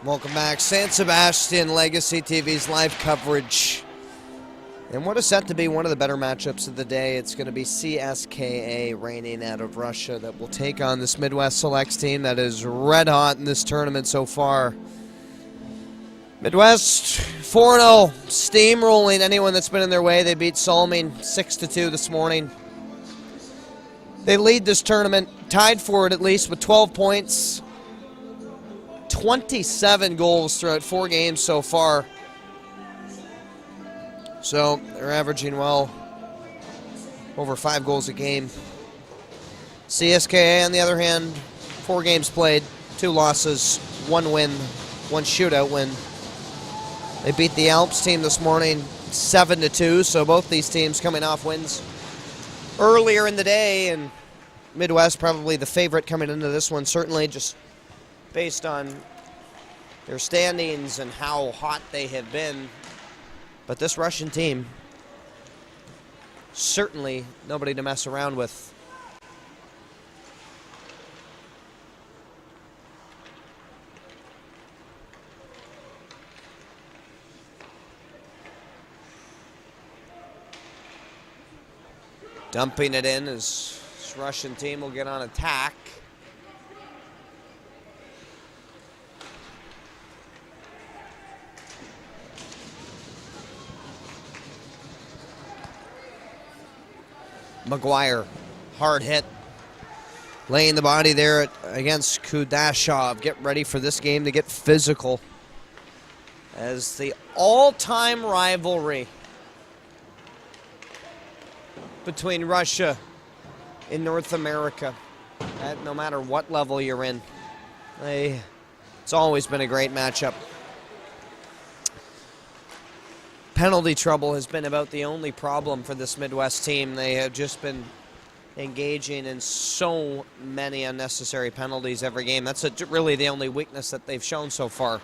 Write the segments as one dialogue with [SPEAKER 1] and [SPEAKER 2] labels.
[SPEAKER 1] Welcome back. San Sebastian Legacy TV's live coverage. And what is set to be one of the better matchups of the day. It's going to be CSKA reigning out of Russia that will take on this Midwest Selects team that is red hot in this tournament so far. Midwest 4-0, steamrolling anyone that's been in their way. They beat Salming 6-2 this morning. They lead this tournament, tied for it at least with 12 points. 27 goals throughout 4 games so far. So they're averaging well over 5 goals a game. CSKA, on the other hand, 4 games played, 2 losses, 1 win, 1 shootout win. They beat the Alps team this morning 7-2, so both these teams coming off wins earlier in the day, and Midwest probably the favorite coming into this one, certainly just based on their standings and how hot they have been. But this Russian team, certainly nobody to mess around with. Dumping it in as this Russian team will get on attack. McGuire, hard hit, laying the body there against Kudashov. Get ready for this game to get physical, as the all-time rivalry between Russia and North America, no matter what level you're in, it's always been a great matchup. Penalty trouble has been about the only problem for this Midwest team. They have just been engaging in so many unnecessary penalties every game. That's really the only weakness that they've shown so far.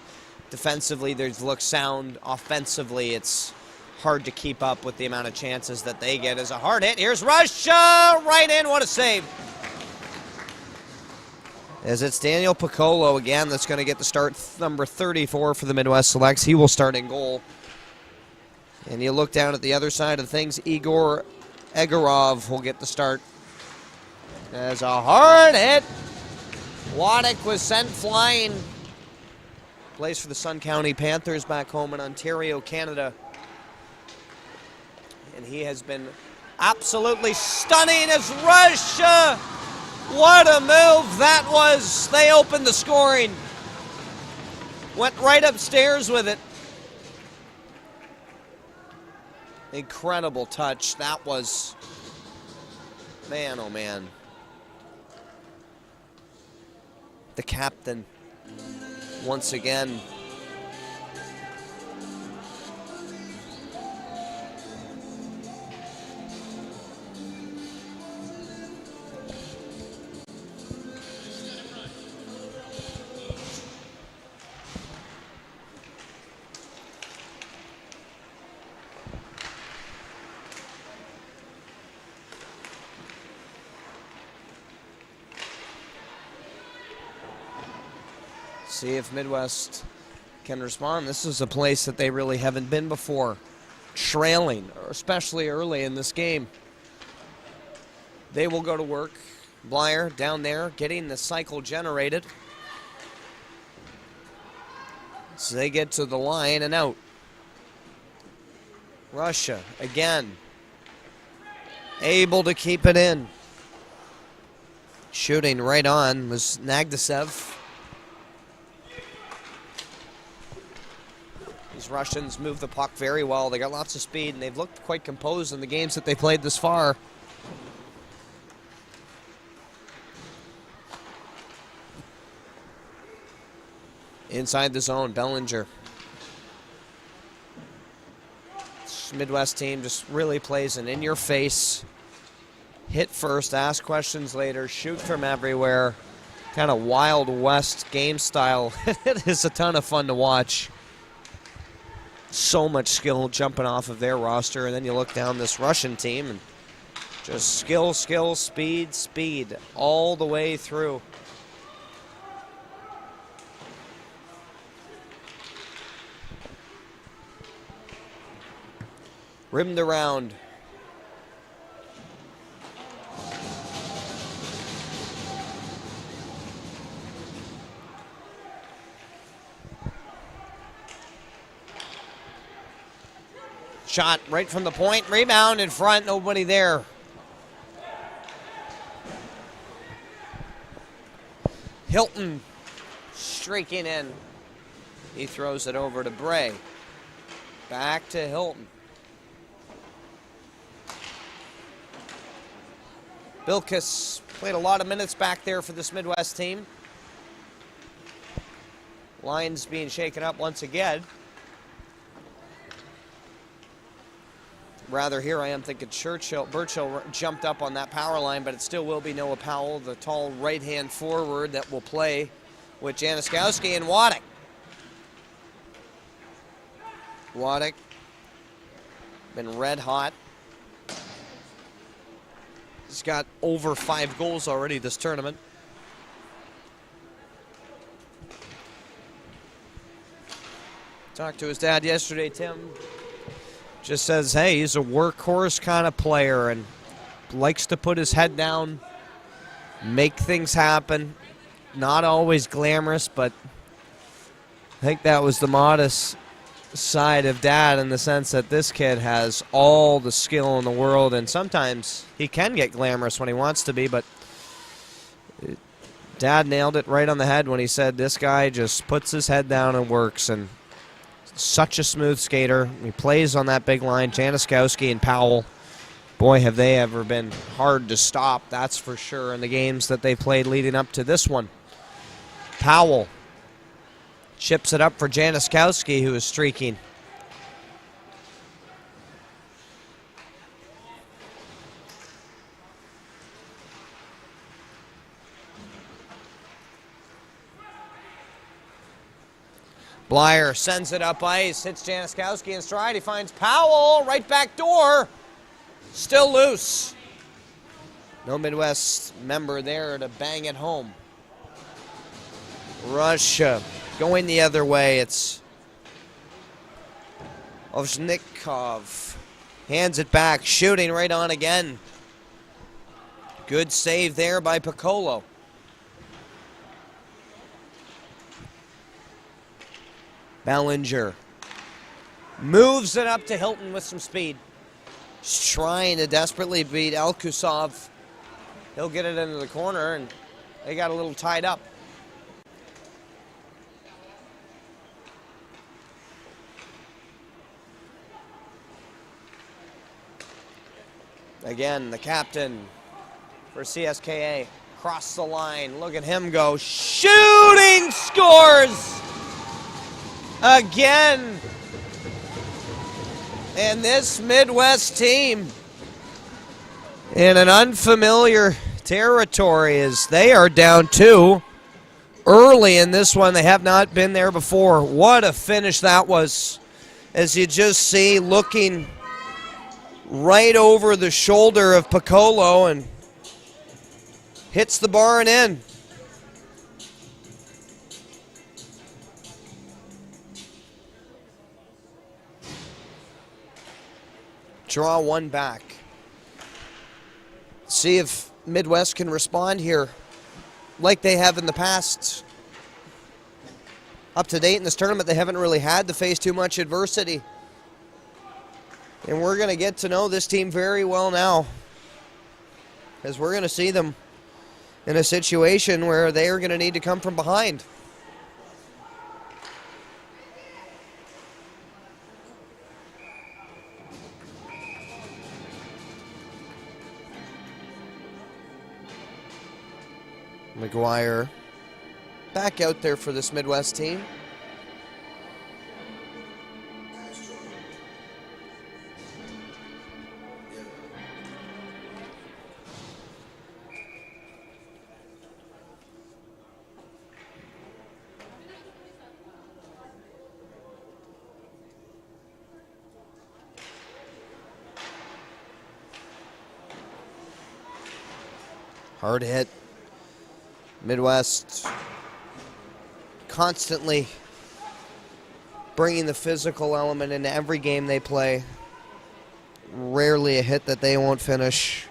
[SPEAKER 1] Defensively, they've looked sound. Offensively, it's hard to keep up with the amount of chances that they get. As a hard hit, here's Russia, right in, what a save. As it's Daniel Piccolo again that's going to get the start, number 34 for the Midwest Selects. He will start in goal. And you look down at the other side of things, Igor Egorov will get the start. As a hard hit, Waddick was sent flying. Plays for the Sun County Panthers back home in Ontario, Canada. And he has been absolutely stunning as Russia. What a move that was. They opened the scoring. Went right upstairs with it. Incredible touch. That was, man, oh man. The captain, once again. See if Midwest can respond. This is a place that they really haven't been before, trailing, especially early in this game. They will go to work. Blyer down there getting the cycle generated. So they get to the line and out. Russia again able to keep it in. Shooting right on was Nagdasev. These Russians move the puck very well. They got lots of speed, and they've looked quite composed in the games that they played this far. Inside the zone, Bellinger. This Midwest team just really plays an in-your-face, hit first, ask questions later, shoot from everywhere, kind of Wild West game style. It is a ton of fun to watch. So much skill jumping off of their roster, and then you look down this Russian team and just skill, skill, speed, speed all the way through. Rimmed around. Shot right from the point. Rebound in front. Nobody there. Hilton streaking in. He throws it over to Bray. Back to Hilton. Bilkis played a lot of minutes back there for this Midwest team. Lines being shaken up once again. Rather, here I am thinking Burchill jumped up on that power line, but it still will be Noah Powell, the tall right-hand forward that will play with Januszkowski and Waddick. Waddick been red hot. He's got over 5 goals already this tournament. Talked to his dad yesterday, Tim. Just says, hey, he's a workhorse kind of player and likes to put his head down, make things happen. Not always glamorous, but I think that was the modest side of Dad in the sense that this kid has all the skill in the world, and sometimes he can get glamorous when he wants to be, but Dad nailed it right on the head when he said this guy just puts his head down and works, and such a smooth skater. He plays on that big line. Januszkowski and Powell, boy, have they ever been hard to stop, that's for sure, in the games that they played leading up to this one. Powell chips it up for Januszkowski, who is streaking. Blyer sends it up ice, hits Januszkowski in stride. He finds Powell, right back door. Still loose. No Midwest member there to bang it home. Russia going the other way. It's Ovchnikov. Hands it back, shooting right on again. Good save there by Piccolo. Bellinger moves it up to Hilton with some speed. He's trying to desperately beat Elkusov. He'll get it into the corner, and they got a little tied up. Again, the captain for CSKA across the line. Look at him go. Shooting, scores! Again. And this Midwest team in an unfamiliar territory as they are down 2 early in this one. They have not been there before. What a finish that was. As you just see, looking right over the shoulder of Piccolo and hits the bar and in. Draw one back. See if Midwest can respond here like they have in the past. Up to date in this tournament, they haven't really had to face too much adversity. And we're going to get to know this team very well now, as we're going to see them in a situation where they are going to need to come from behind. McGuire back out there for this Midwest team. Hard hit. Midwest constantly bringing the physical element into every game they play. rarely a hit that they won't finish.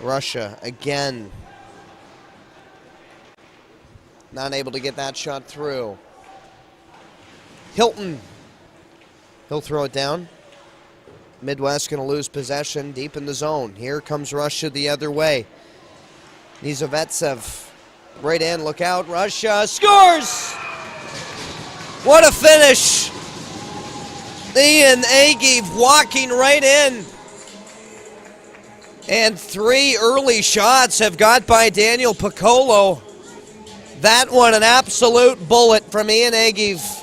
[SPEAKER 1] Russia again. Not able to get that shot through. Hilton. He'll throw it down. Midwest going to lose possession deep in the zone. Here comes Russia the other way. Nizovetsev right in, look out, Russia scores! What a finish! Ian Ageev walking right in. And 3 early shots have got by Daniel Piccolo. That one an absolute bullet from Ian Ageev.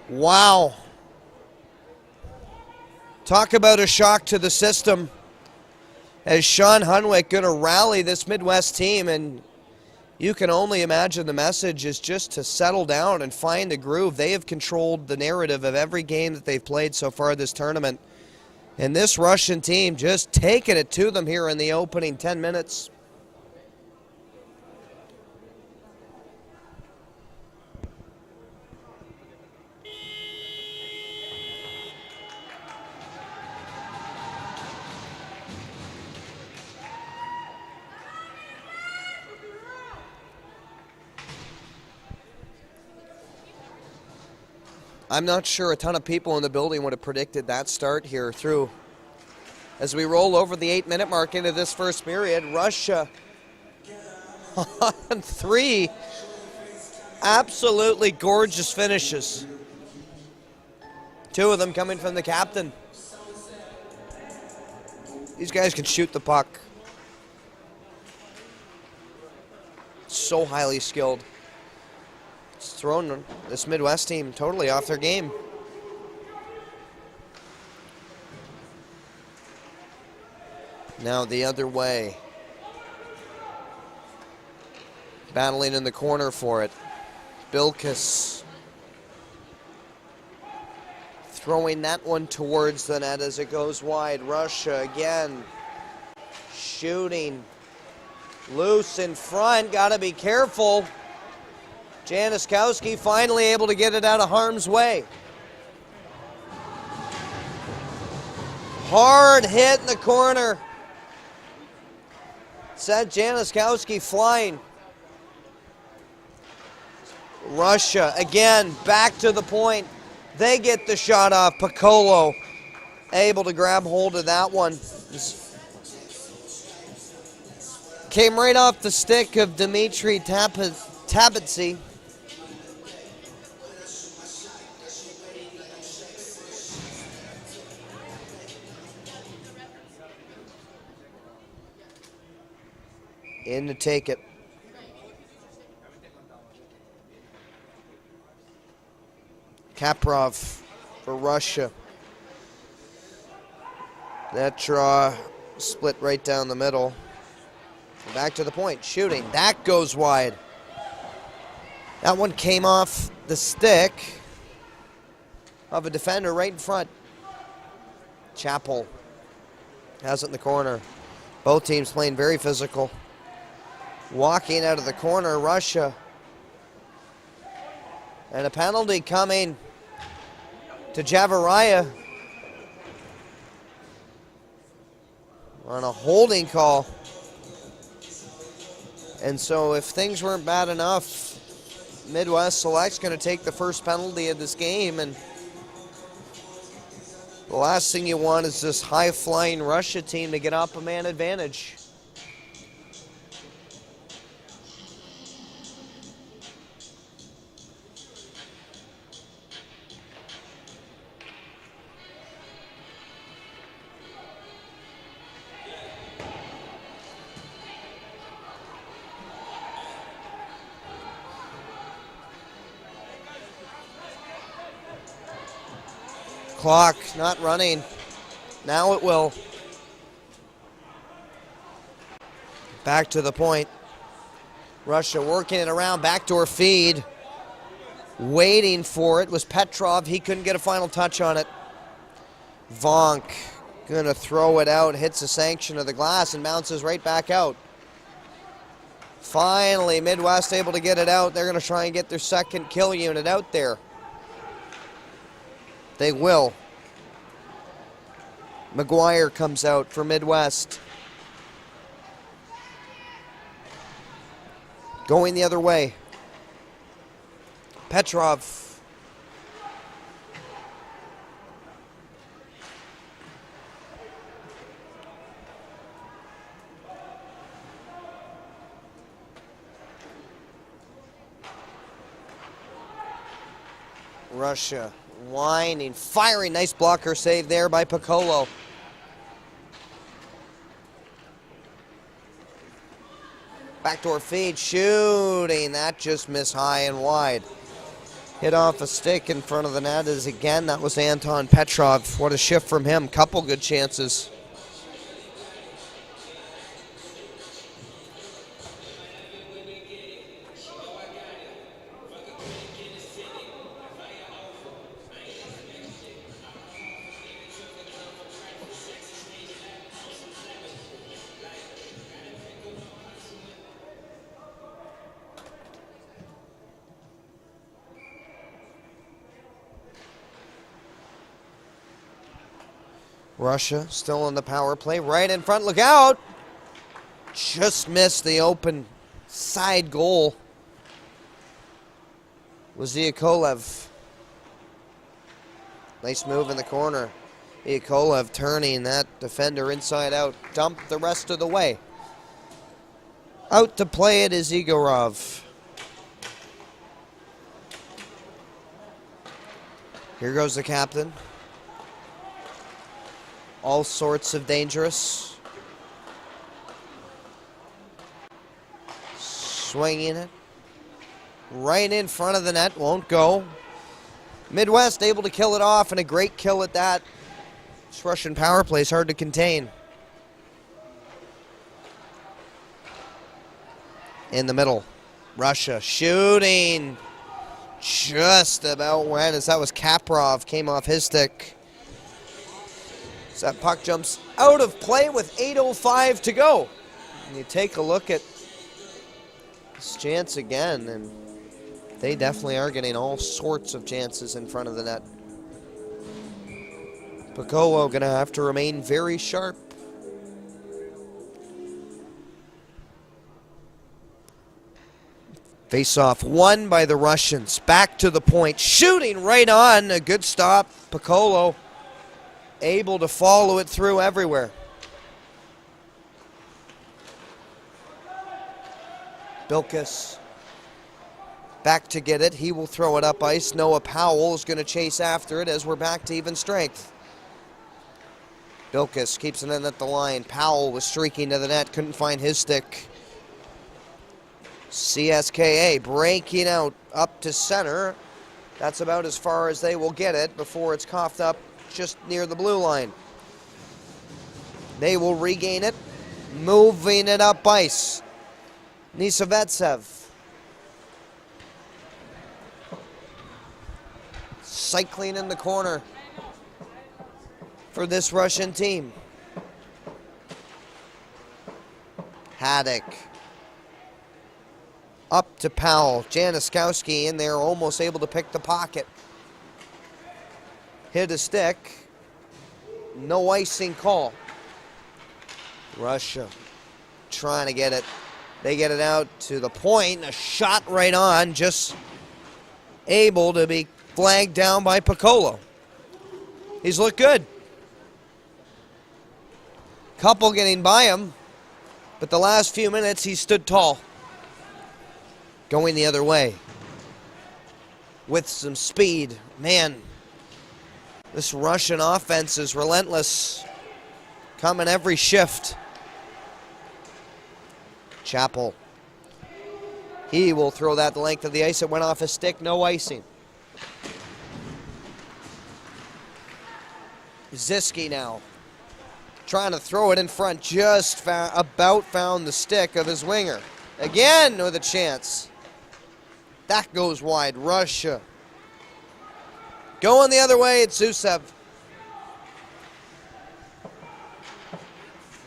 [SPEAKER 1] Wow. Talk about a shock to the system. As Sean Hunwick going to rally this Midwest team, and you can only imagine the message is just to settle down and find the groove. They have controlled the narrative of every game that they've played so far this tournament. And this Russian team just taking it to them here in the opening 10 minutes. I'm not sure a ton of people in the building would have predicted that start here through. As we roll over the 8-minute mark into this first period, Russia on 3 absolutely gorgeous finishes. 2 of them coming from the captain. These guys can shoot the puck. So highly skilled. It's thrown this Midwest team totally off their game. Now the other way. Battling in the corner for it. Bilkis throwing that one towards the net as it goes wide. Russia again shooting. Loose in front, gotta be careful. Januszkowski finally able to get it out of harm's way. Hard hit in the corner. Sent Januszkowski flying. Russia again back to the point. They get the shot off. Piccolo able to grab hold of that one. Came right off the stick of Dmitry Tabitzy. In to take it. Kaprov for Russia. That draw split right down the middle. Back to the point, shooting. That goes wide. That one came off the stick of a defender right in front. Chappell has it in the corner. Both teams playing very physical. Walking out of the corner, Russia. And a penalty coming to Javaraya on a holding call. And so if things weren't bad enough, Midwest Select's going to take the first penalty of this game. And the last thing you want is this high-flying Russia team to get up a man advantage. Clock not running. Now it will. Back to the point. Russia working it around, backdoor feed. Waiting for it was Petrov. He couldn't get a final touch on it. Vonk gonna throw it out, hits the sanction of the glass and bounces right back out. Finally, Midwest able to get it out. They're going to try and get their second kill unit out there. They will. McGuire comes out for Midwest. Going the other way. Petrov. Russia whining, firing. Nice blocker save there by Piccolo. Backdoor feed, shooting. That just missed high and wide. Hit off a stick in front of the net as again, that was Anton Petrov. What a shift from him. Couple good chances. Russia still on the power play, right in front, look out! Just missed the open side goal. Was Yakolev. Nice move in the corner. Yakolev turning that defender inside out, dumped the rest of the way. Out to play it is Igorov. Here goes the captain. All sorts of dangerous. Swinging it. Right in front of the net. Won't go. Midwest able to kill it off, and a great kill at that. This Russian power play is hard to contain. In the middle. Russia shooting. Just about went as that was Kaprov. Came off his stick. That puck jumps out of play with 8:05 to go. And you take a look at this chance again, and they definitely are getting all sorts of chances in front of the net. Piccolo going to have to remain very sharp. Face-off won by the Russians. Back to the point. Shooting right on. A good stop. Piccolo able to follow it through everywhere. Bilkis back to get it. He will throw it up ice. Noah Powell is going to chase after it as we're back to even strength. Bilkis keeps it in at the line. Powell was streaking to the net. Couldn't find his stick. CSKA breaking out up to center. That's about as far as they will get it before it's coughed up just near the blue line. They will regain it, moving it up ice. Nisavetsev. Cycling in the corner for this Russian team. Haddock. Up to Powell. Januszkowski in there, almost able to pick the pocket. Hit a stick. No icing call. Russia trying to get it. They get it out to the point. A shot right on. Just able to be flagged down by Piccolo. He's looked good. Couple getting by him. But the last few minutes he stood tall. Going the other way. With some speed. Man. This Russian offense is relentless. Coming every shift. Chappell. He will throw that the length of the ice. It went off his stick. No icing. Ziski now. Trying to throw it in front. Just about found the stick of his winger. Again with a chance. That goes wide. Russia. Going the other way, it's Zusev.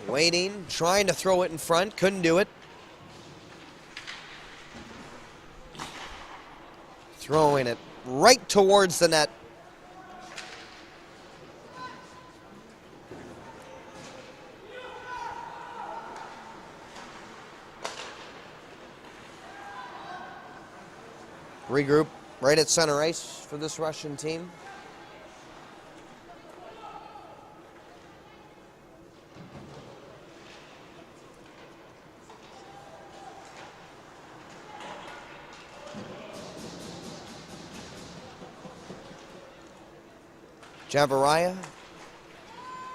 [SPEAKER 1] Waiting, trying to throw it in front, couldn't do it. throwing it right towards the net. Regroup right at center ice for this Russian team. Javaraya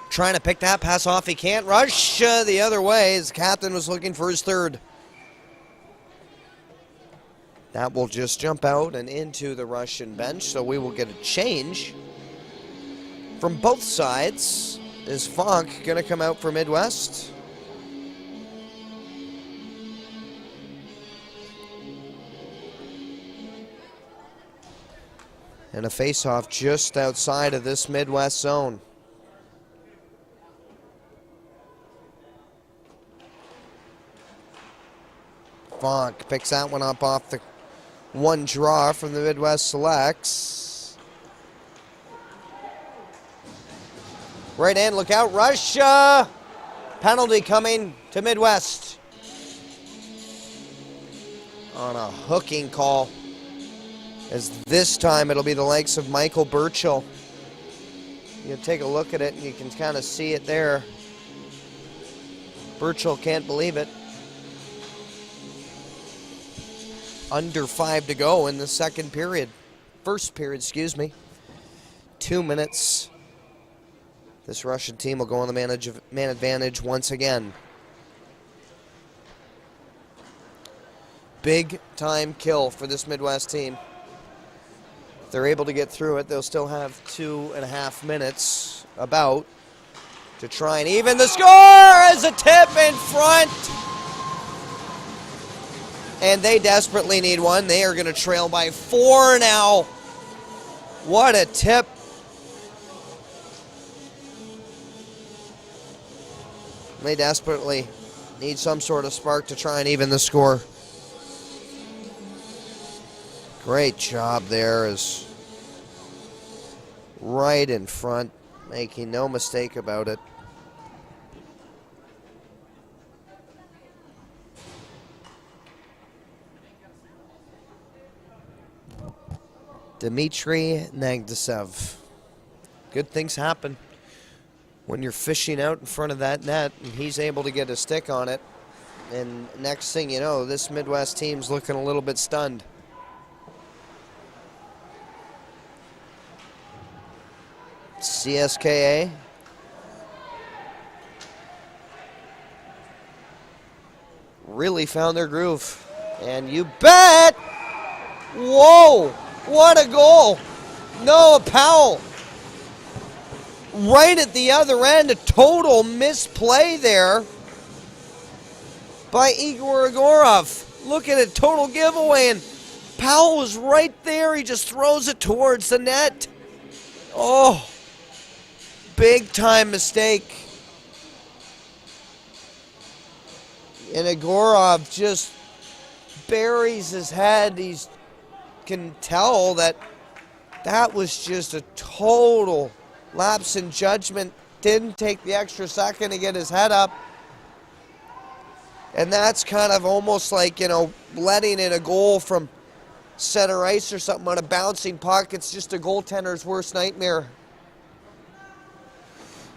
[SPEAKER 1] trying to pick that pass off. He can't. Rush the other way as the captain was looking for his third. That will just jump out and into the Russian bench, so we will get a change from both sides. Is Falk going to come out for Midwest? And a face-off just outside of this Midwest zone. Falk picks that one up off the one draw from the Midwest Selects. Right hand, look out, Russia! Penalty coming to Midwest. On a hooking call. As this time it'll be the likes of Michael Burchill. You take a look at it and you can kind of see it there. Burchill can't believe it. Under 5 to go in the second period. First period, excuse me. 2 minutes. This Russian team will go on the man advantage once again. Big time kill for this Midwest team. If they're able to get through it, they'll still have 2.5 minutes about to try and even the score as a tip in front. And they desperately need one. They are going to trail by 4 now. What a tip. They desperately need some sort of spark to try and even the score. Great job there, is right in front, making no mistake about it. Dmitry Nagdesev. Good things happen when you're fishing out in front of that net, and he's able to get a stick on it. And next thing you know, this Midwest team's looking a little bit stunned. CSKA. Really found their groove. And you bet! Whoa! What a goal! Noah Powell. Right at the other end, a total misplay there by Igor Egorov. Look at it, total giveaway, and Powell was right there. He just throws it towards the net. Oh, big time mistake. And Egorov just buries his head. He can tell that was just a total lapse in judgment. Didn't take the extra second to get his head up. And that's kind of almost like, letting in a goal from center ice or something on a bouncing puck. It's just a goaltender's worst nightmare.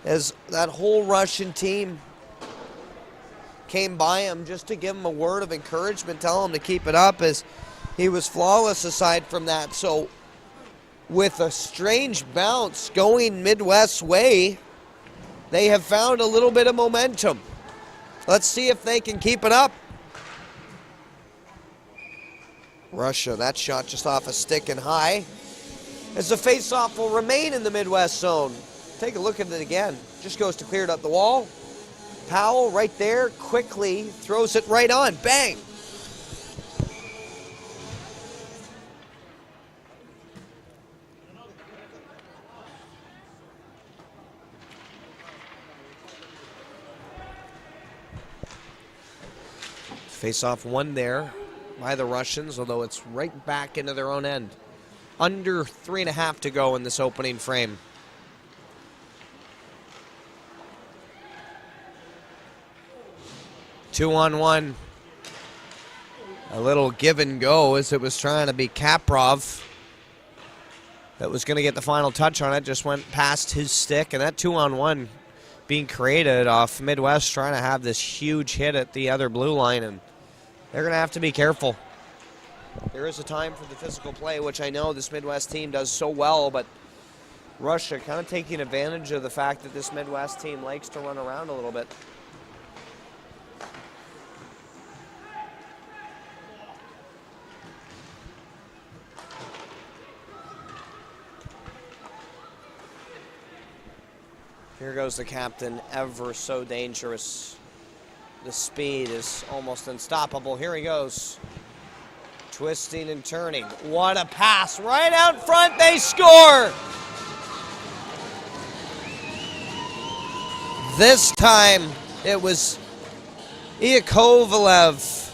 [SPEAKER 1] As that whole Russian team came by him just to give him a word of encouragement, tell him to keep it up, as he was flawless aside from that. So with a strange bounce going Midwest's way, they have found a little bit of momentum. Let's see if they can keep it up. Russia, that shot just off a stick and high. As the faceoff will remain in the Midwest zone. Take a look at it again. Just goes to clear it up the wall. Powell right there, quickly throws it right on. Bang! Face-off won there by the Russians, although it's right back into their own end. Under 3.5 to go in this opening frame. Two-on-one. A little give and go as it was trying to be Kaprov that was going to get the final touch on it. Just went past his stick, and that 2-on-1 being created off Midwest trying to have this huge hit at the other blue line, and they're going to have to be careful. There is a time for the physical play, which I know this Midwest team does so well, but Russia kind of taking advantage of the fact that this Midwest team likes to run around a little bit. Here goes the captain, ever so dangerous. The speed is almost unstoppable. Here he goes. Twisting and turning. What a pass. Right out front, they score! This time, it was Yakovlev.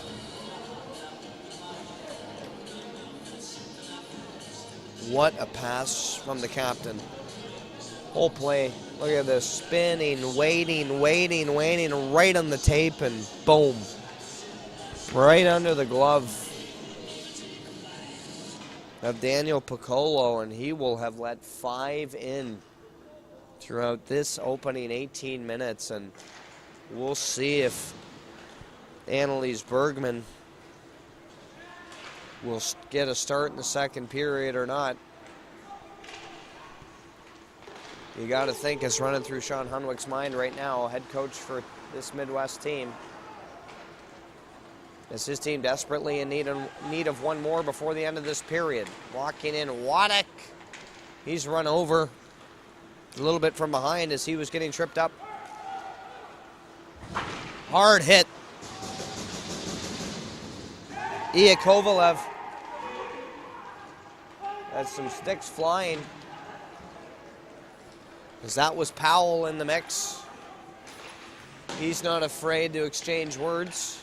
[SPEAKER 1] What a pass from the captain. Whole play. Look at this, spinning, waiting, right on the tape, and boom. Right under the glove of Daniel Piccolo, and he will have let 5 in throughout this opening 18 minutes, and we'll see if Annalise Bergman will get a start in the second period or not. You got to think it's running through Sean Hunwick's mind right now, head coach for this Midwest team. Is his team desperately in need of one more before the end of this period? Walking in, Waddick. He's run over a little bit from behind as he was getting tripped up. Hard hit. Yakovlev has some sticks flying, as that was Powell in the mix. He's not afraid to exchange words.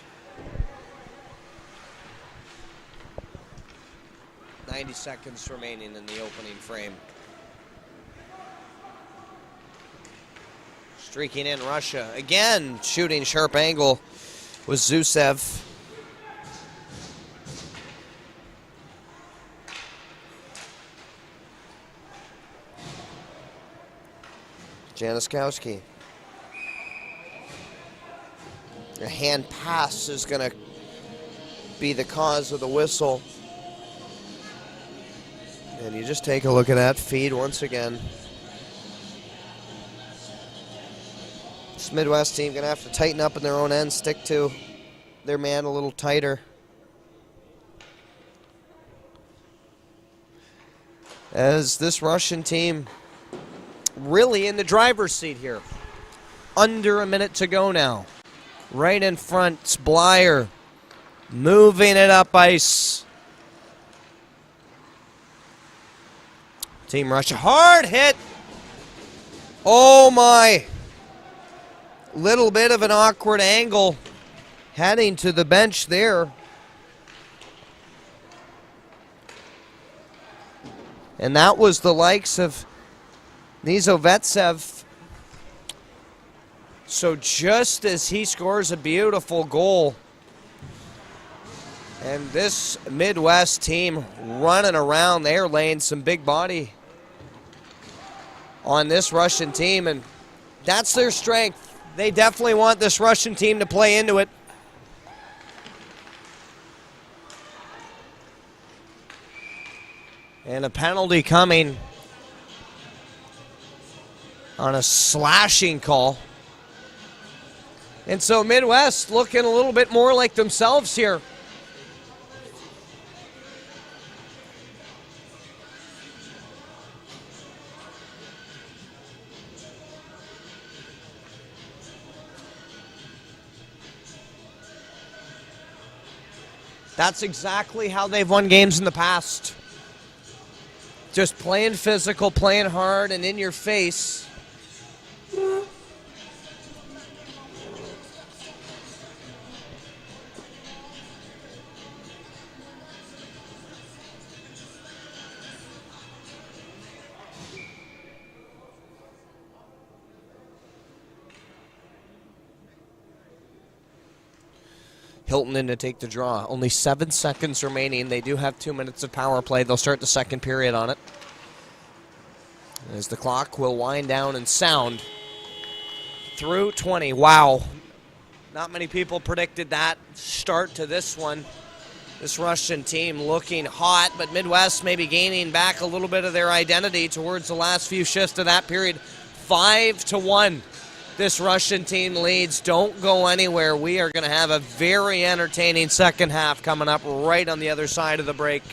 [SPEAKER 1] 90 seconds remaining in the opening frame. Streaking in Russia. Again, shooting sharp angle was Zusev. Januszkowski. A hand pass is going to be the cause of the whistle. And you just take a look at that feed once again. This Midwest team going to have to tighten up in their own end, stick to their man a little tighter. As this Russian team really in the driver's seat here. Under a minute to go now. Right in front, it's Blyer moving it up ice. Team Russia, hard hit. Oh my. Little bit of an awkward angle heading to the bench there. And that was the likes of Nizovetsev. So just as he scores a beautiful goal, and this Midwest team running around, they're laying some big body on this Russian team, and that's their strength. They definitely want this Russian team to play into it. And a penalty coming on a slashing call. And so Midwest looking a little bit more like themselves here. That's exactly how they've won games in the past. Just playing physical, playing hard, and in your face. Hilton in to take the draw. Only 7 seconds remaining. They do have 2 minutes of power play. They'll start the second period on it. As the clock will wind down and sound through 20. Wow. Not many people predicted that start to this one. This Russian team looking hot, but Midwest maybe gaining back a little bit of their identity towards the last few shifts of that period. 5-1. This Russian team leads. Don't go anywhere. We are going to have a very entertaining second half coming up right on the other side of the break.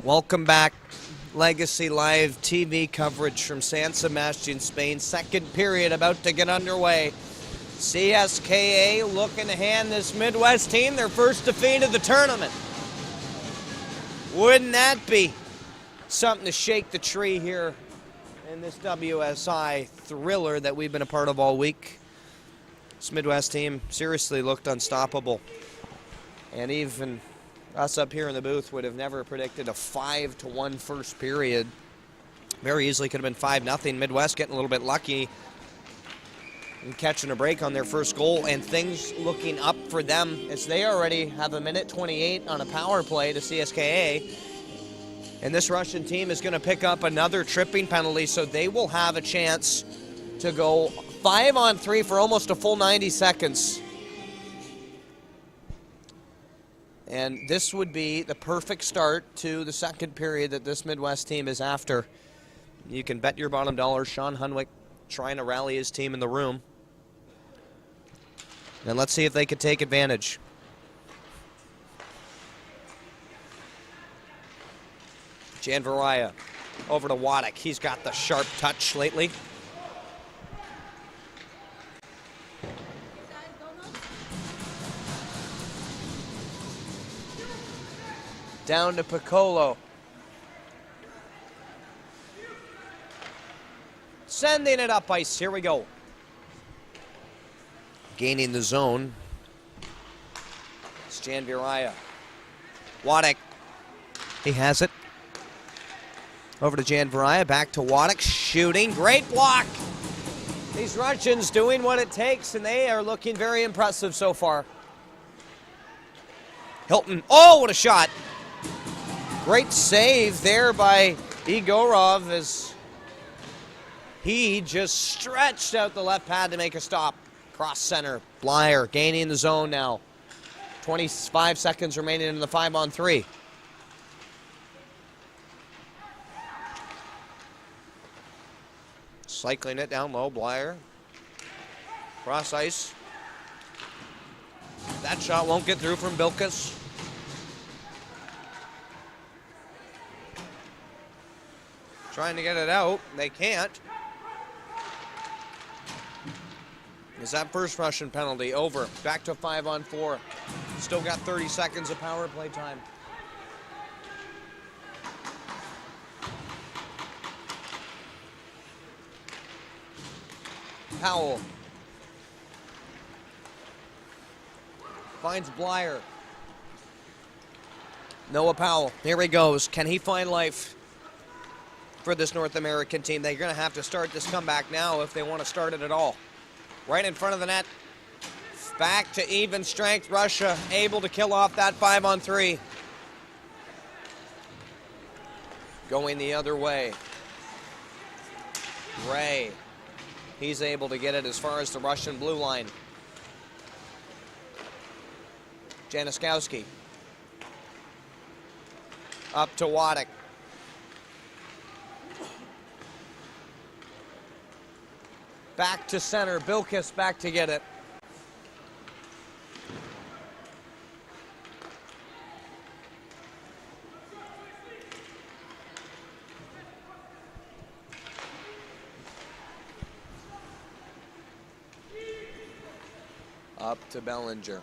[SPEAKER 1] Welcome back. Legacy Live TV coverage from San Sebastian, Spain. Second period about to get underway. CSKA looking to hand this Midwest team their first defeat of the tournament. Wouldn't that be something to shake the tree here in this WSI thriller that we've been a part of all week? This Midwest team seriously looked unstoppable. And even us up here in the booth would have never predicted a 5-1 first period. Very easily could have been 5-0. Midwest getting a little bit lucky and catching a break on their first goal, and things looking up for them as they already have a minute 28 on a power play to CSKA. And this Russian team is going to pick up another tripping penalty, so they will have a chance to go 5-on-3 for almost a full 90 seconds. And this would be the perfect start to the second period that this Midwest team is after. You can bet your bottom dollar Sean Hunwick trying to rally his team in the room. And let's see if they can take advantage. Jan Varaya over to Waddick. He's got the sharp touch lately. Down to Piccolo. Sending it up ice. Here we go. Gaining the zone. It's Jan Varaya. Waddick. He has it. Over to Jan Varaya. Back to Waddick. Shooting. Great block. These Russians doing what it takes, and they are looking very impressive so far. Hilton. Oh, what a shot. Great save there by Igorov as he just stretched out the left pad to make a stop. Cross center. Blyer gaining the zone now. 25 seconds remaining in the 5-on-3. Cycling it down low. Blyer. Cross ice. That shot won't get through from Bilkus. Trying to get it out. They can't. Is that first Russian penalty over? Back to 5-on-4. Still got 30 seconds of power play time. Powell. Finds Blyer. Noah Powell. Here he goes. Can he find life for this North American team? They're going to have to start this comeback now if they want to start it at all. Right in front of the net. Back to even strength. Russia able to kill off that 5-on-3. Going the other way. Ray. He's able to get it as far as the Russian blue line. Januszkowski. Up to Waddick. Back to center. Bilkus back to get it. Up to Bellinger.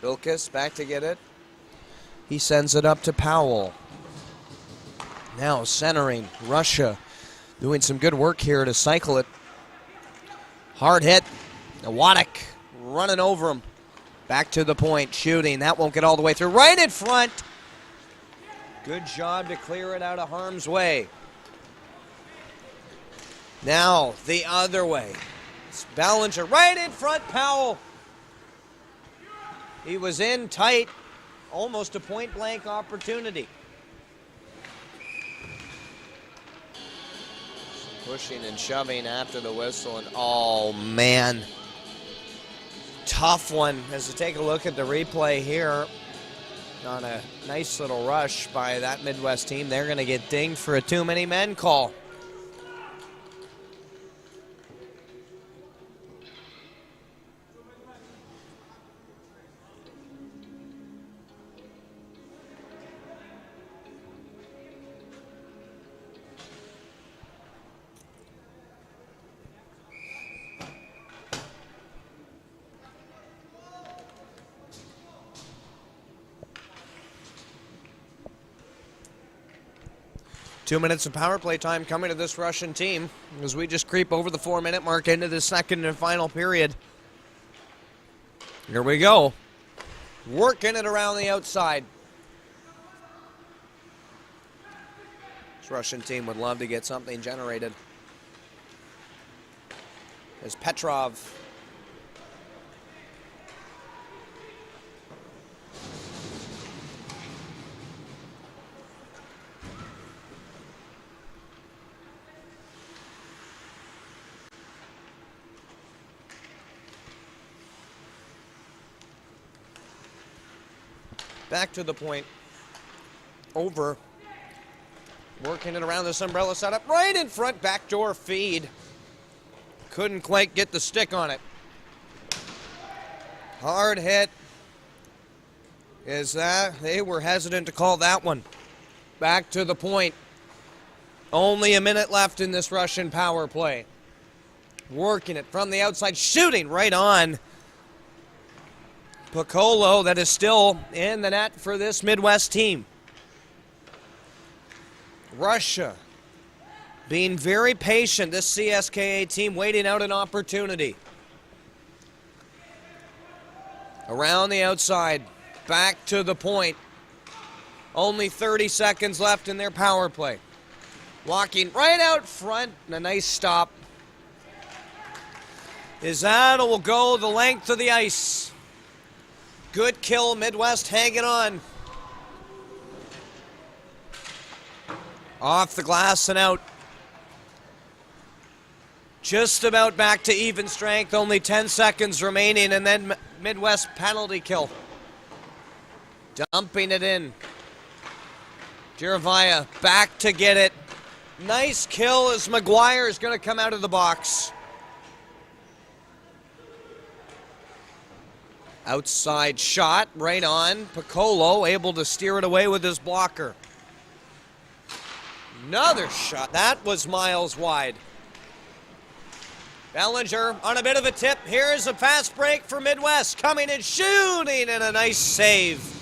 [SPEAKER 1] Bilkus back to get it. He sends it up to Powell. Now centering. Russia doing some good work here to cycle it. Hard hit. Waddick running over him. Back to the point. Shooting. That won't get all the way through. Right in front. Good job to clear it out of harm's way. Now the other way. It's Bellinger right in front. Powell. He was in tight. Almost a point-blank opportunity. Pushing and shoving after the whistle. And oh, man. Tough one. As we take a look at the replay here on a nice little rush by that Midwest team. They're going to get dinged for a too many men call. 2 minutes of power play time coming to this Russian team as we just creep over the 4-minute mark into the second and final period. Here we go. Working it around the outside. This Russian team would love to get something generated. As Petrov back to the point. Over. Working it around this umbrella setup. Right in front. Backdoor feed. Couldn't quite get the stick on it. Hard hit. Is that? They were hesitant to call that one. Back to the point. Only a minute left in this Russian power play. Working it from the outside. Shooting right on Piccolo, that is still in the net for this Midwest team. Russia being very patient, this CSKA team waiting out an opportunity. Around the outside, back to the point. Only 30 seconds left in their power play. Walking right out front, and a nice stop. Izada will go the length of the ice. Good kill, Midwest hanging on. Off the glass and out. Just about back to even strength, only 10 seconds remaining, and then Midwest penalty kill. Dumping it in. Giravaya back to get it. Nice kill as McGuire is going to come out of the box. Outside shot, right on. Piccolo able to steer it away with his blocker. Another shot. That was miles wide. Bellinger on a bit of a tip. Here's a fast break for Midwest. Coming and shooting, and a nice save.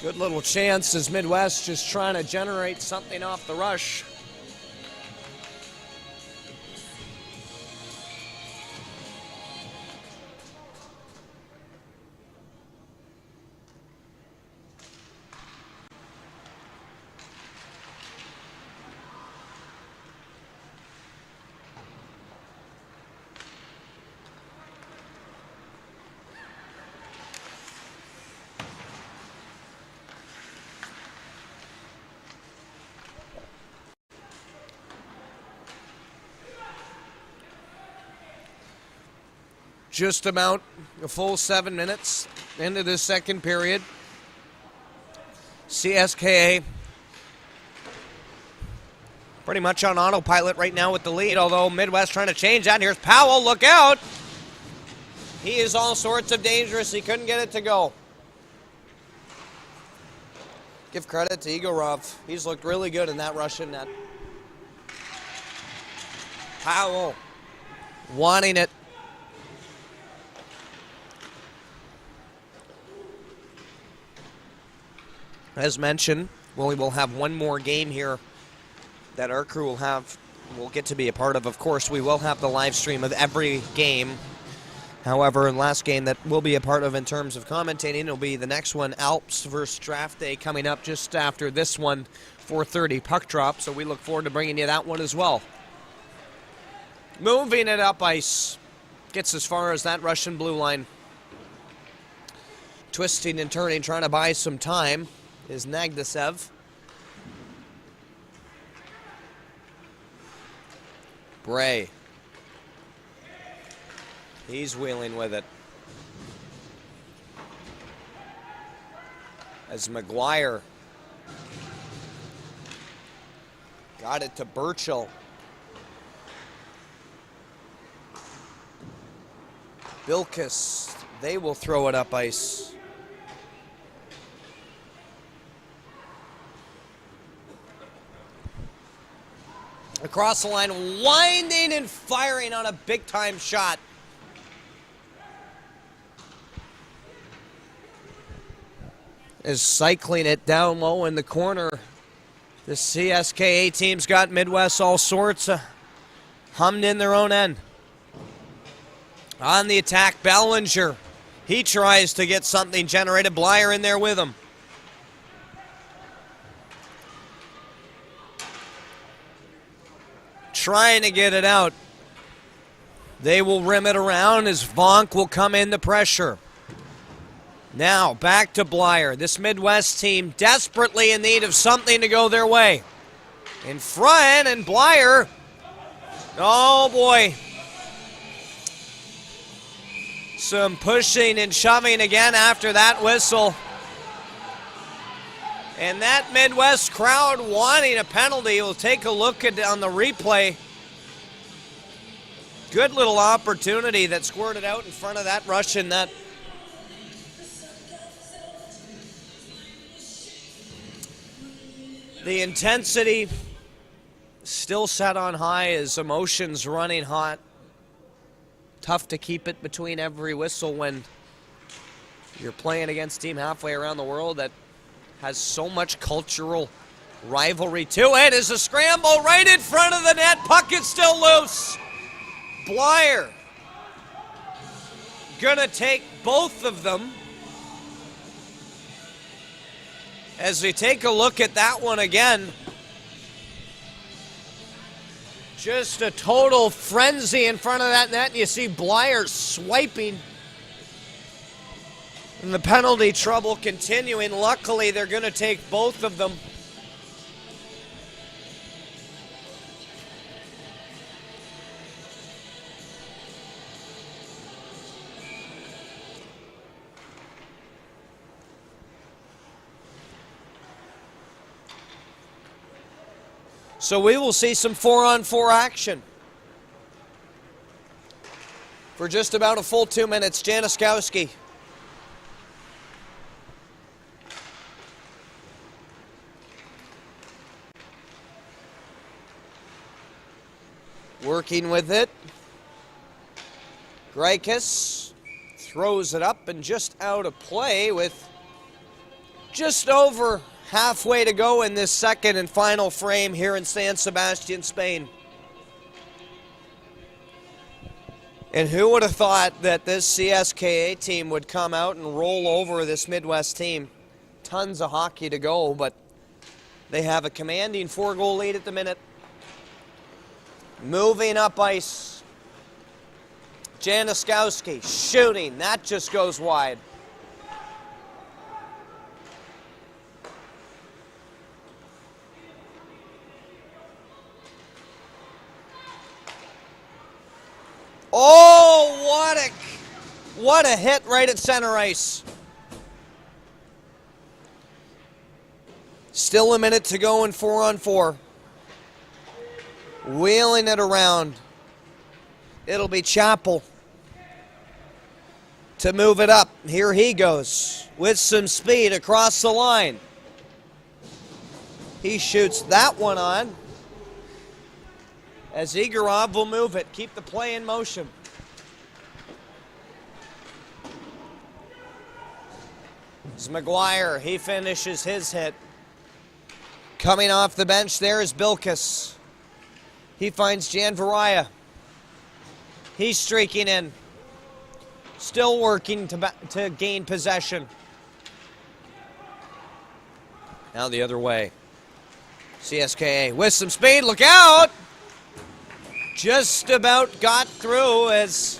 [SPEAKER 1] Good little chance as Midwest just trying to generate something off the rush. Just about a full 7 minutes into this second period. CSKA pretty much on autopilot right now with the lead, although Midwest trying to change that. Here's Powell, look out! He is all sorts of dangerous. He couldn't get it to go. Give credit to Igorov. He's looked really good in that Russian net. Powell wanting it. As mentioned, we will have one more game here that our crew will get to be a part of. Of course, we will have the live stream of every game. However, the last game that we'll be a part of in terms of commentating will be the next one, Alps versus Draft Day, coming up just after this one, 4:30 puck drop. So we look forward to bringing you that one as well. Moving it up ice. Gets as far as that Russian blue line. Twisting and turning, trying to buy some time, is Nagdasev. Bray. He's wheeling with it. As McGuire got it to Burchill. Bilkis, they will throw it up ice. Across the line, winding and firing on a big-time shot. is cycling it down low in the corner. The CSKA team's got Midwest all sorts hummed in their own end. On the attack, Bellinger. He tries to get something generated. Blyer in there with him. Trying to get it out. They will rim it around as Vonk will come in the pressure. Now back to Blyer. This Midwest team desperately in need of something to go their way. In front, and Blyer. Oh boy. Some pushing and shoving again after that whistle. And that Midwest crowd wanting a penalty. We'll take a look at on the replay. Good little opportunity that squirted out in front of that Russian net. The intensity still set on high as emotions running hot. Tough to keep it between every whistle when you're playing against a team halfway around the world that has so much cultural rivalry to it. Is a scramble right in front of the net. Puck is still loose. Blyer gonna take both of them. As we take a look at that one again, just a total frenzy in front of that net, and you see Blyer swiping. And the penalty trouble continuing. Luckily, they're going to take both of them. So we will see some 4-on-4 action for just about a full 2 minutes. Januszkowski. Working with it. Greikis throws it up and just out of play with just over halfway to go in this second and final frame here in San Sebastian, Spain. And who would have thought that this CSKA team would come out and roll over this Midwest team? Tons of hockey to go, but they have a commanding 4-goal lead at the minute. Moving up ice. Januszkowski shooting. That just goes wide. Oh, what a hit right at center ice. Still a minute to go in 4-on-4. Wheeling it around. It'll be Chappell to move it up. Here he goes with some speed across the line. He shoots that one on. As Igorov will move it, keep the play in motion. It's McGuire, he finishes his hit. Coming off the bench there is Bilkis. He finds Jan Varaya. He's streaking in. Still working to gain possession. Now the other way. CSKA with some speed, look out! Just about got through as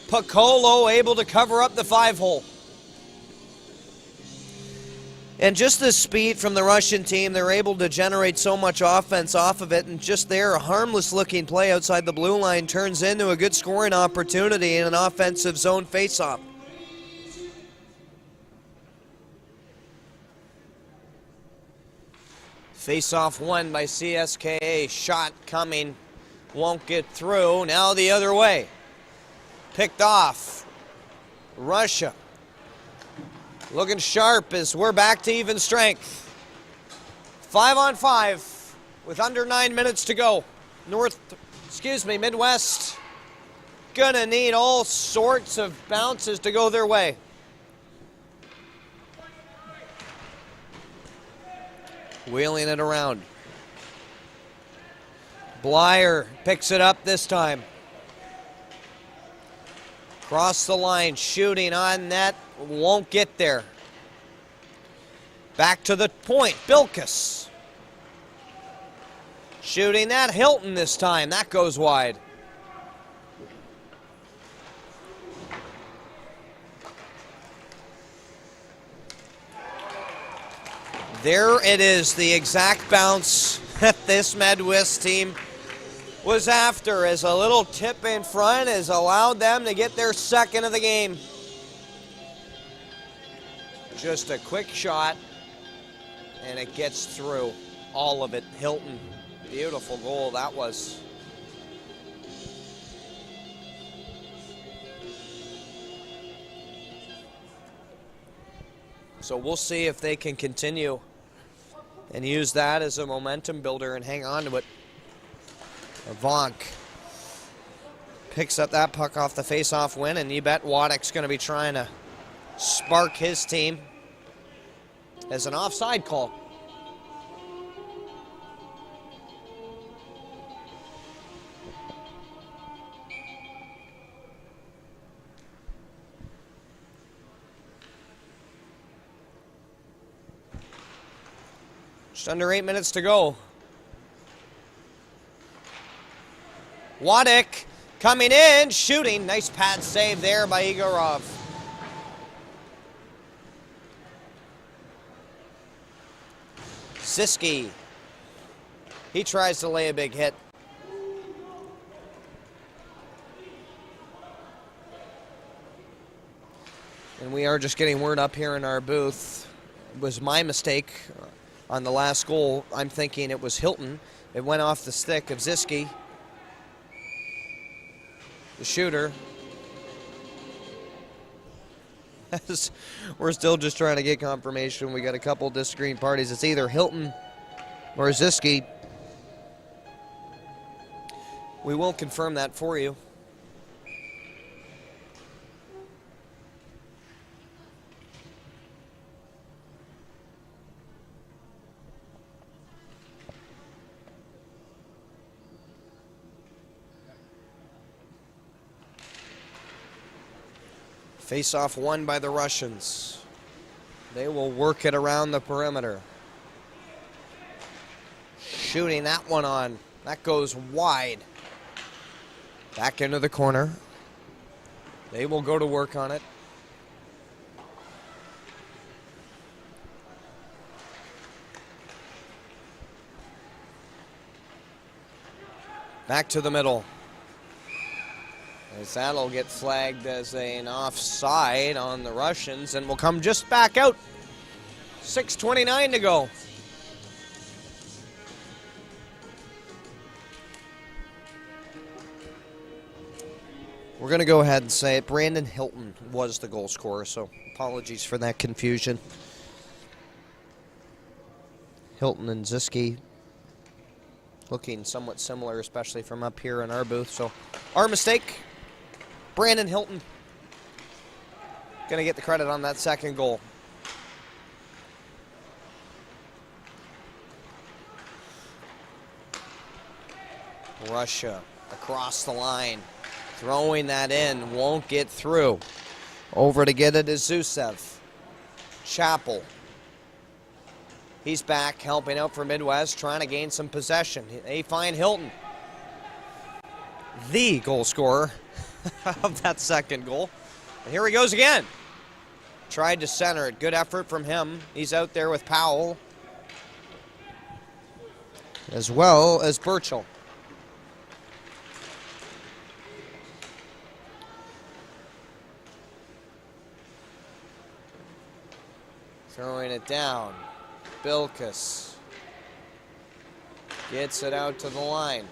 [SPEAKER 1] Piccolo able to cover up the 5-hole. And just the speed from the Russian team, they're able to generate so much offense off of it, and just there, a harmless-looking play outside the blue line turns into a good scoring opportunity in an offensive zone faceoff. Faceoff won by CSKA. Shot coming. Won't get through. Now the other way. Picked off. Russia. Looking sharp as we're back to even strength. 5-on-5 with under 9 minutes to go. Midwest gonna need all sorts of bounces to go their way. Wheeling it around. Blyer picks it up this time. Cross the line, shooting on net, won't get there. Back to the point, Bilkus. Shooting that, Hilton this time, that goes wide. There it is, the exact bounce that this Medwest team was after, as a little tip in front has allowed them to get their second of the game. Just a quick shot, and it gets through. All of it, Hilton. Beautiful goal that was. So we'll see if they can continue and use that as a momentum builder and hang on to it. Vonk picks up that puck off the face-off win, and you bet Waddick's going to be trying to spark his team as an offside call. Just under 8 minutes to go. Waddick coming in, shooting. Nice pad save there by Igorov. Siski. He tries to lay a big hit. And we are just getting word up here in our booth. It was my mistake on the last goal. I'm thinking it was Hilton. It went off the stick of Ziski, the shooter. We're still just trying to get confirmation. We got a couple disagreeing parties. It's either Hilton or Ziski. We will confirm that for you. Face-off won by the Russians. They will work it around the perimeter. Shooting that one on. That goes wide. Back into the corner. They will go to work on it. Back to the middle. As that'll get flagged as an offside on the Russians and will come just back out. 6:29 to go. We're going to go ahead and say it. Brandon Hilton was the goal scorer, so apologies for that confusion. Hilton and Ziski looking somewhat similar, especially from up here in our booth. So our mistake. Brandon Hilton going to get the credit on that second goal. Russia across the line. Throwing that in. Won't get through. Over to get it is Zusev. Chappell. He's back helping out for Midwest, trying to gain some possession. They find Hilton. The goal scorer of that second goal. And here he goes again. Tried to center it. Good effort from him. He's out there with Powell, as well as Burchell. Throwing it down. Bilkus gets it out to the line.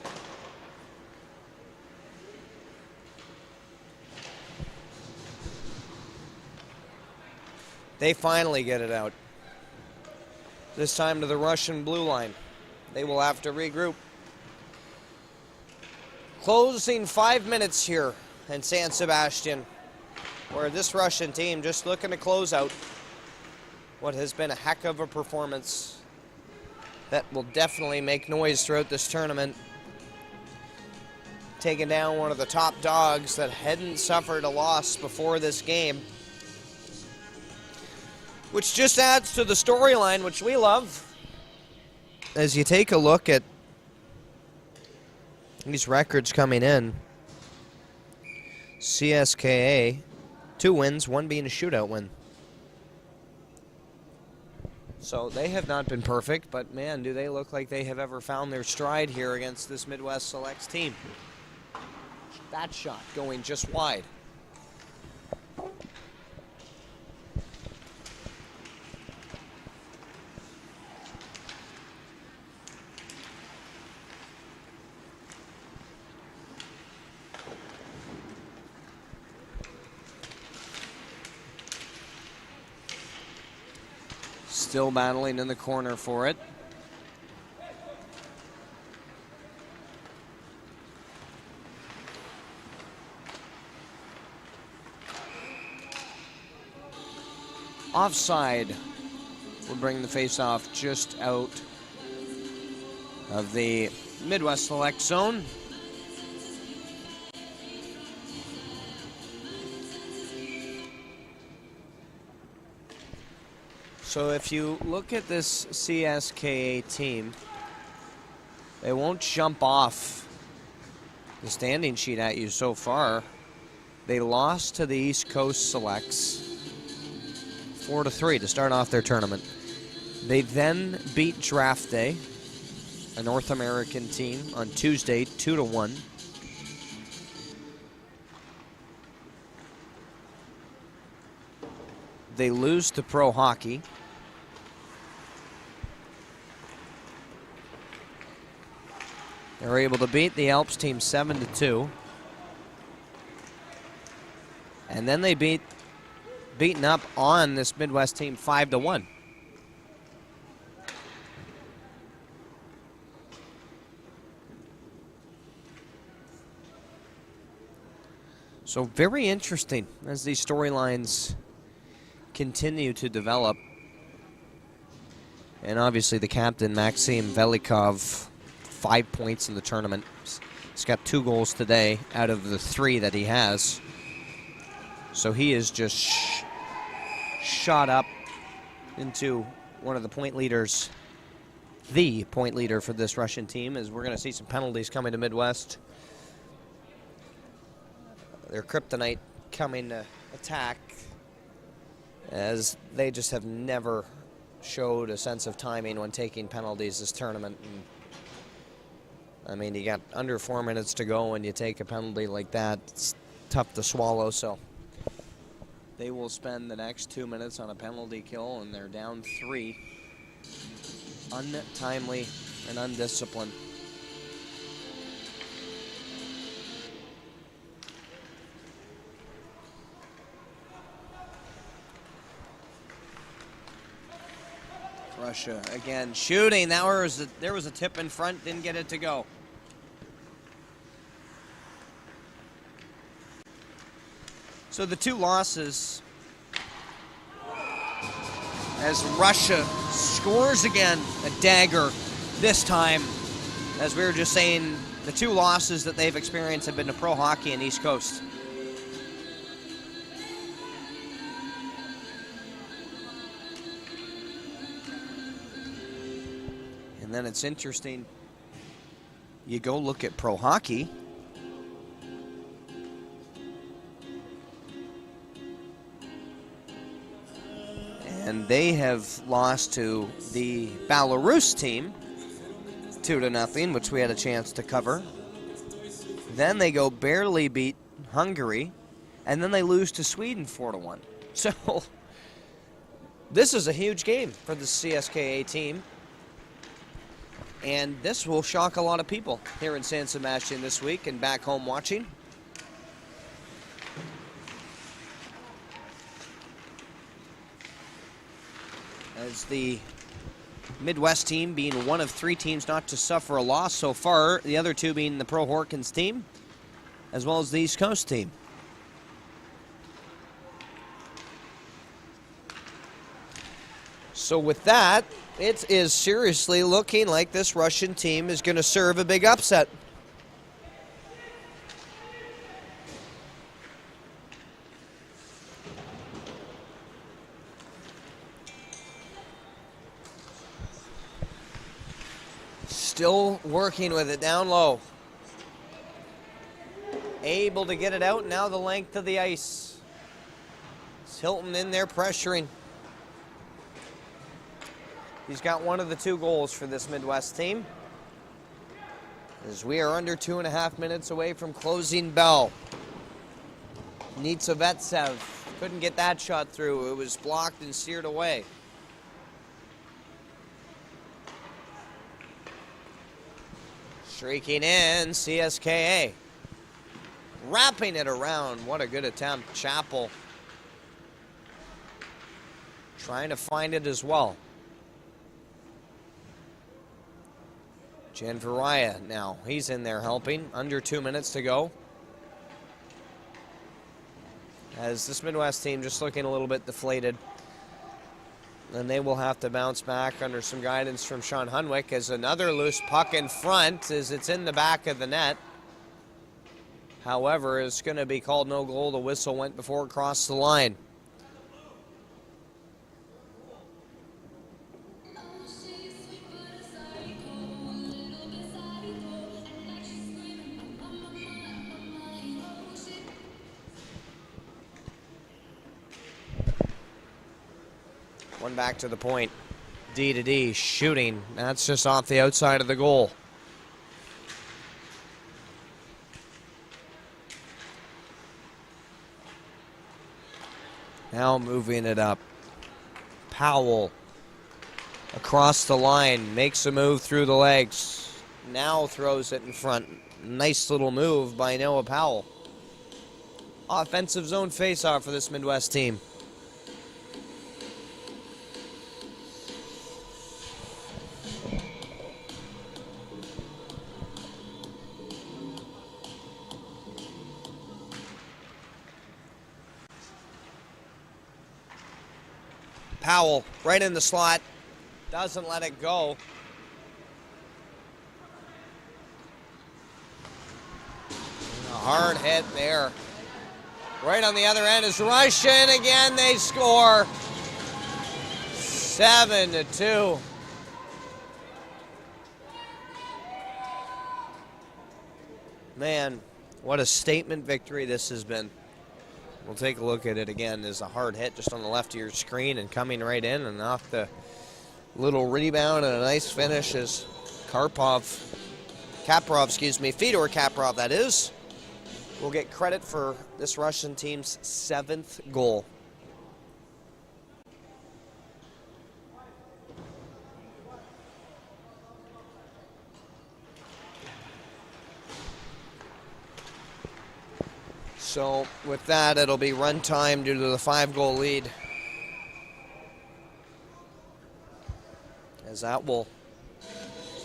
[SPEAKER 1] They finally get it out. This time to the Russian blue line. They will have to regroup. Closing 5 minutes here in San Sebastian, where this Russian team just looking to close out what has been a heck of a performance that will definitely make noise throughout this tournament. Taking down one of the top dogs that hadn't suffered a loss before this game, which just adds to the storyline, which we love. As you take a look at these records coming in, CSKA, 2 wins, 1 being a shootout win. So they have not been perfect, but man, do they look like they have ever found their stride here against this Midwest Selects team. That shot going just wide. Still battling in the corner for it. Offside will bring the face-off just out of the Midwest Select zone. So if you look at this CSKA team, they won't jump off the standing sheet at you so far. They lost to the East Coast Selects 4-3 to start off their tournament. They then beat Draft Day, a North American team, on Tuesday 2-1. They lose to Pro Hockey. They were able to beat the Alps team 7-2. And then they beaten up on this Midwest team 5-1. So very interesting as these storylines continue to develop. And obviously the captain, Maxim Velikov, 5 points in the tournament. He's got 2 goals today out of the 3 that he has. So he is just shot up into one of the point leaders, the point leader for this Russian team, as we're going to see some penalties coming to Midwest. Their kryptonite coming to attack, as they just have never showed a sense of timing when taking penalties this tournament. And I mean, you got under 4 minutes to go and you take a penalty like that, it's tough to swallow. So they will spend the next 2 minutes on a penalty kill, and they're down 3. Untimely and undisciplined. Russia again shooting. There was a tip in front, didn't get it to go. So the 2 losses, as Russia scores again a dagger, this time, as we were just saying, the 2 losses that they've experienced have been to Pro Hockey and East Coast. And then it's interesting, you go look at Pro Hockey, and they have lost to the Belarus team 2-0, which we had a chance to cover. Then they go barely beat Hungary, and then they lose to Sweden 4-1. So this is a huge game for the CSKA team. And this will shock a lot of people here in San Sebastian this week and back home watching. As the Midwest team being one of 3 teams not to suffer a loss so far, the other 2 being the Pro Horkins team, as well as the East Coast team. So with that, it is seriously looking like this Russian team is going to serve a big upset. Still working with it down low. Able to get it out now the length of the ice. It's Hilton in there pressuring. He's got one of the 2 goals for this Midwest team. As we are under 2.5 minutes away from closing bell. Nitsavetsev couldn't get that shot through. It was blocked and steered away. Streaking in, CSKA. Wrapping it around. What a good attempt. Chappell trying to find it as well. Jan Varaya now. He's in there helping. Under 2 minutes to go. As this Midwest team just looking a little bit deflated. And they will have to bounce back under some guidance from Sean Hunwick as another loose puck in front as it's in the back of the net. However, it's going to be called no goal. The whistle went before it crossed the line. One back to the point. D to D, shooting. That's just off the outside of the goal. Now moving it up. Powell across the line, makes a move through the legs. Now throws it in front. Nice little move by Noah Powell. Offensive zone faceoff for this Midwest team. Powell right in the slot, doesn't let it go. A hard hit there. Right on the other end is Russian. Again, they score. 7-2. Man, what a statement victory this has been. We'll take a look at it again. There's a hard hit just on the left of your screen and coming right in and off the little rebound and a nice finish is Fedor Kaprov, that is. Will get credit for this Russian team's 7th goal. So with that, it'll be run time due to the 5-goal lead. As that will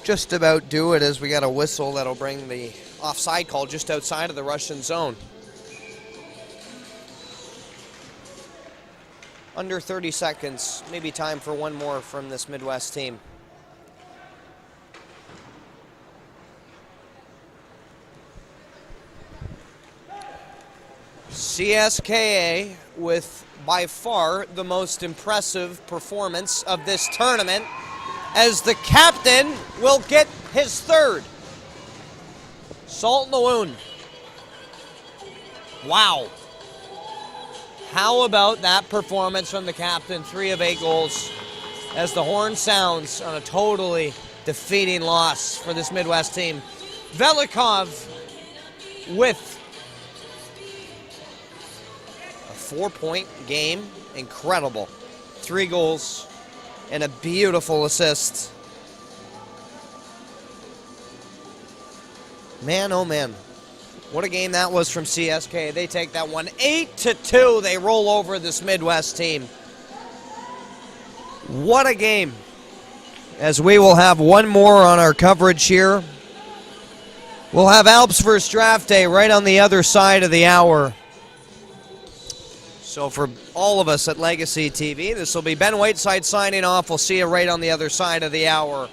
[SPEAKER 1] just about do it, as we got a whistle that'll bring the offside call just outside of the Russian zone. Under 30 seconds, maybe time for one more from this Midwest team. CSKA with by far the most impressive performance of this tournament, as the captain will get his 3rd. Salt in the wound. Wow. How about that performance from the captain? 3 of 8 goals as the horn sounds on a totally defeating loss for this Midwest team. Velikov with a 4-point game. Incredible. 3 goals and a beautiful assist. Man, oh man. What a game that was from CSK. They take that one 8-2. They roll over this Midwest team. What a game. As we will have one more on our coverage here. We'll have Alps first draft day right on the other side of the hour. So for all of us at Legacy TV, this will be Ben Whiteside signing off. We'll see you right on the other side of the hour.